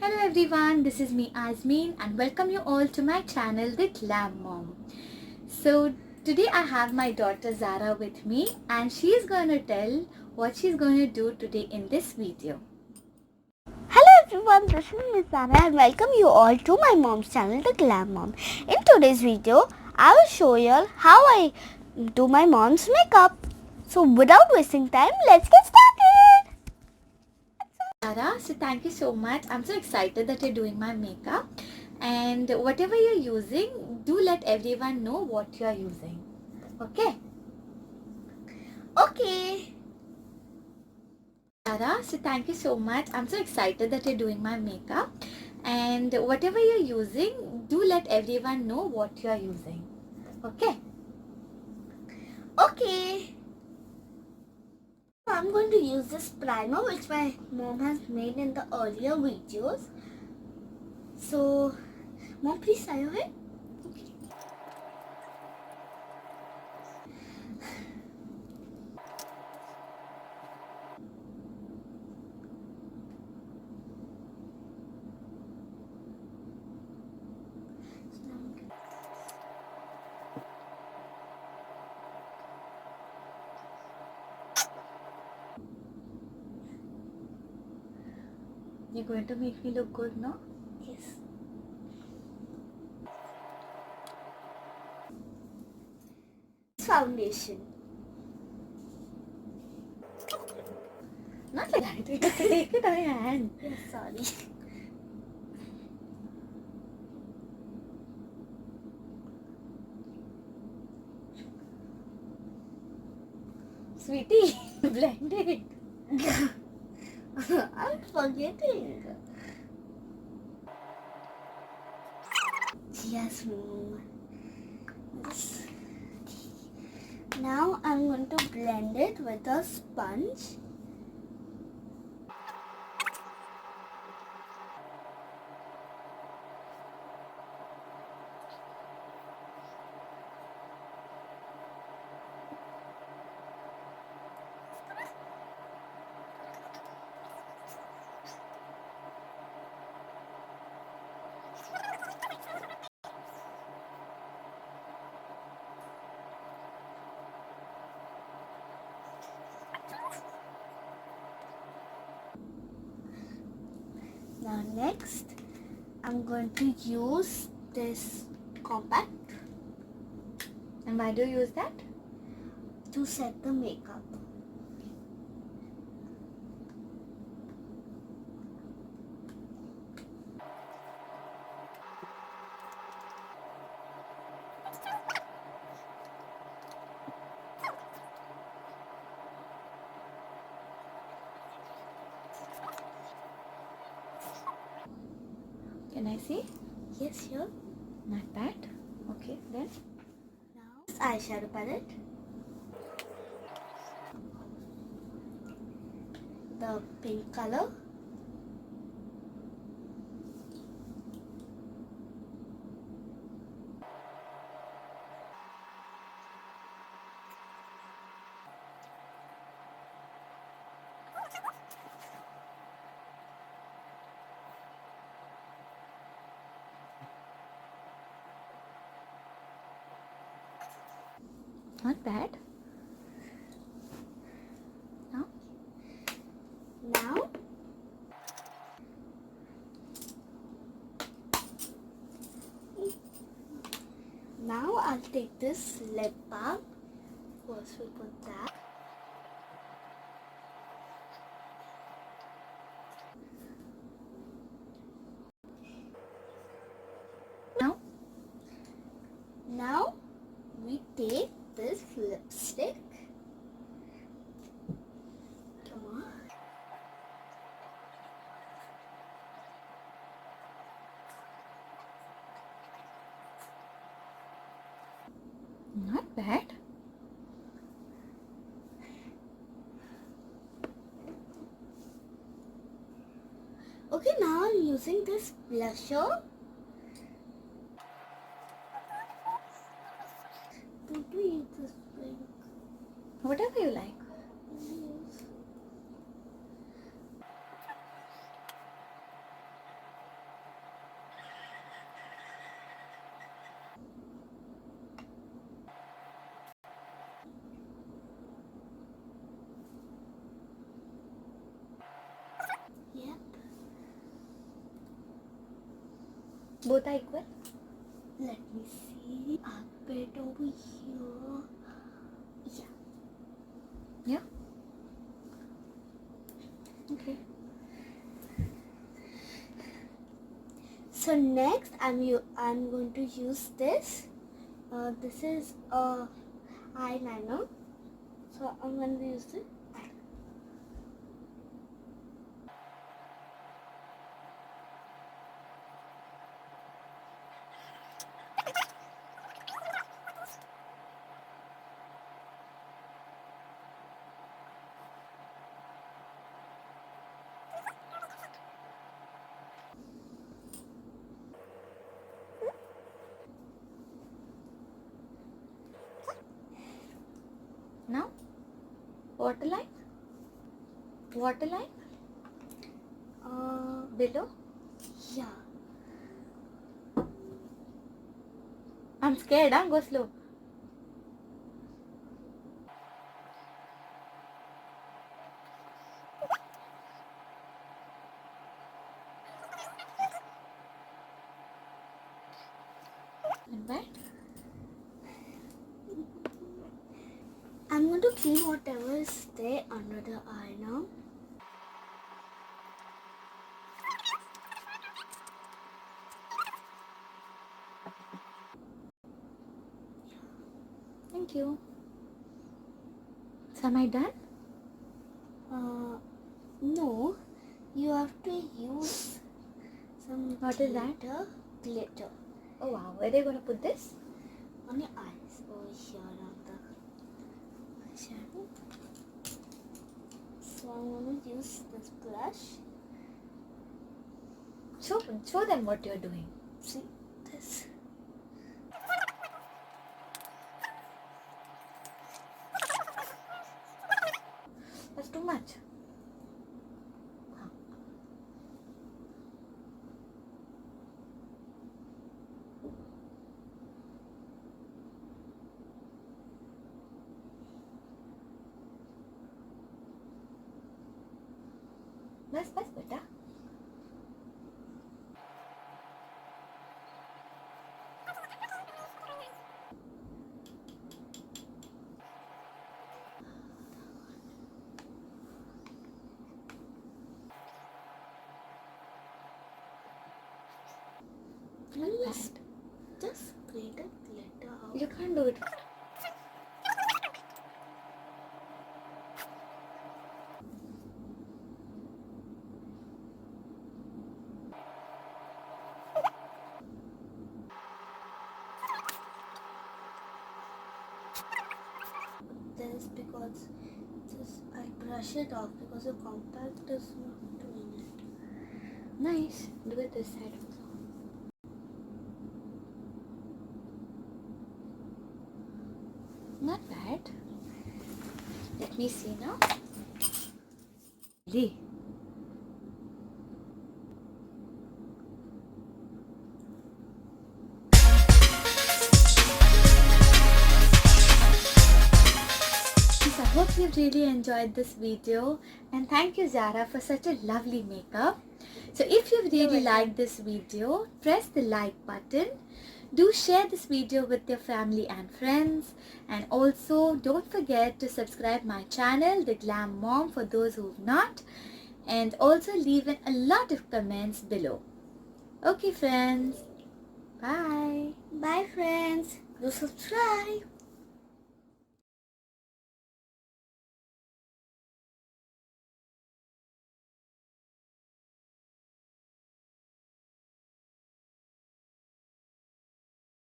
Hello everyone, this is me Azmeen and welcome you all to my channel The Glam Mom. So today I have my daughter Zara with me and she is going to tell what she's going to do today in this video. Hello everyone, this is Miss Zara and welcome you all to my mom's channel The Glam Mom. In today's video, I will show you how I do my mom's makeup. So without wasting time, let's get started. Zara, so thank you so much. I'm so excited that you're doing my makeup and whatever you're using, do let everyone know what you're using. Okay? Okay. Zara, so thank you so much. I'm so excited that you're doing my makeup and whatever you're using, do let everyone know what you're using. Okay? Okay. I'm going to use this primer which my mom has made in the earlier videos. So, mom, please try your hair. You're going to make me look good, no? Yes. Foundation. Not like that. You have to take it on your hand. Yes, sorry. Sweetie, blend it. I'm forgetting. Yes, mom. Yes. Now I'm going to blend it with a sponge. Now next, I'm going to use this compact And why do you use that? to set the makeup. Can I see? Yes, here. Not bad. Okay, then. Now this eyeshadow palette. The pink color. Not bad. Now? Now Now I'll take this lip balm. First we put that. Now? Now we take this lipstick. Come on. Not bad. Okay, now I'm using this blusher. Don't we use this pink? Whatever you like. Both are equal? Let me see. A bit over here. Yeah. Yeah? Okay. So next, I'm going to use this. This is eyeliner. So I'm going to use it. Now? Waterline? Waterline? Below? Yeah. I'm scared, huh? Go slow. And back. I'm going to clean whatever is there under the eye now. Thank you. So am I done? No, you have to use some What is that? Glitter Oh wow, where are they going to put this? on your eyes over here on the eyeshadow. So I'm going to use this brush. Show them what you're doing. See this. That's too much. बस बेटा. Just spread the glitter out. You can't do it. This because I brush it off because the compact is not doing it. Nice. Do it this side also. Not bad. Let me see now. Really? I hope you really enjoyed this video, and thank you Zara for such a lovely makeup. So if you really liked this video, press the like button. Do share this video with your family and friends, and also don't forget to subscribe my channel, The Glam Mom, for those who've not, and also leave in a lot of comments below. Okay friends, bye. Bye friends. Do subscribe.